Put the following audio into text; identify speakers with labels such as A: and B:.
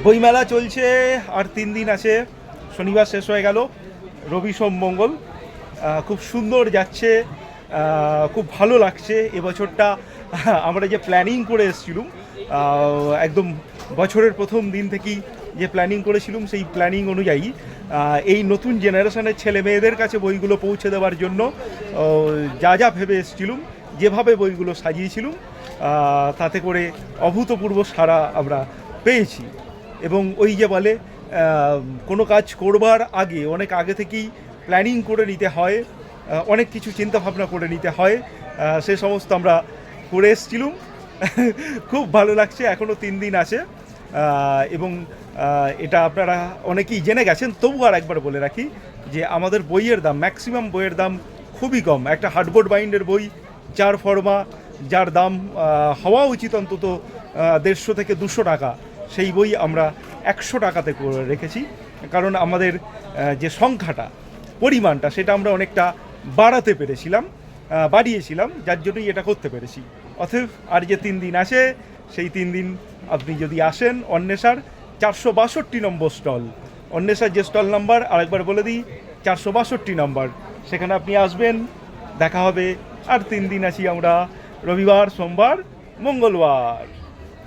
A: বইমেলা চলছে, আর 3 দিন আছে। শনিবার শেষ হয়ে গেল, রবি সোম মঙ্গল। খুব সুন্দর যাচ্ছে, খুব ভালো লাগছে এবছরটা। আমরা যে প্ল্যানিং করে এসেছিলাম, একদম বছরের প্রথম দিন থেকেই যে প্ল্যানিং করেছিলাম, সেই প্ল্যানিং অনুযায়ী এই নতুন জেনারেশনের ছেলে মেয়েদের কাছে বইগুলো পৌঁছে দেওয়ার জন্য যা যা ভেবে এসেছিলাম, যেভাবে বইগুলো সাজিয়েছিলাম, তাতে করে অভূতপূর্ব সাড়া আমরা পেয়েছি। এবং ওই যে বলে, কোনো কাজ করবার আগে অনেক আগে থেকেই প্ল্যানিং করে নিতে হয়, অনেক কিছু চিন্তাভাবনা করে নিতে হয়। সে সমস্ত আমরা করে এসেছিলাম। খুব ভালো লাগছে। এখনও 3 দিন আছে, এবং এটা আপনারা অনেকেই জেনে গেছেন, তবু আর একবার বলে রাখি যে আমাদের বইয়ের দাম, ম্যাক্সিমাম বইয়ের দাম খুবই কম। একটা হার্ডবোর্ড বাইন্ডের বই 4 ফর্মা, যার দাম হওয়া উচিত অন্তত 150 থেকে 200 টাকা, সেই বই আমরা 100 টাকাতে করে রেখেছি। কারণ আমাদের যে সংখ্যাটা, পরিমাণটা, সেটা আমরা অনেকটা বাড়াতে পেরেছিলাম, বাড়িয়েছিলাম, যার জন্যই এটা করতে পেরেছি। অতএব আর যে 3 দিন আছে, সেই 3 দিন আপনি যদি আসেন, অন্বেষার 462 নম্বর স্টল, অন্বেষার যে স্টল নাম্বার আরেকবার বলে দিই, 462 নম্বর, সেখানে আপনি আসবেন, দেখা হবে। আর 3 দিন আছি আমরা, রবিবার, সোমবার, মঙ্গলবার।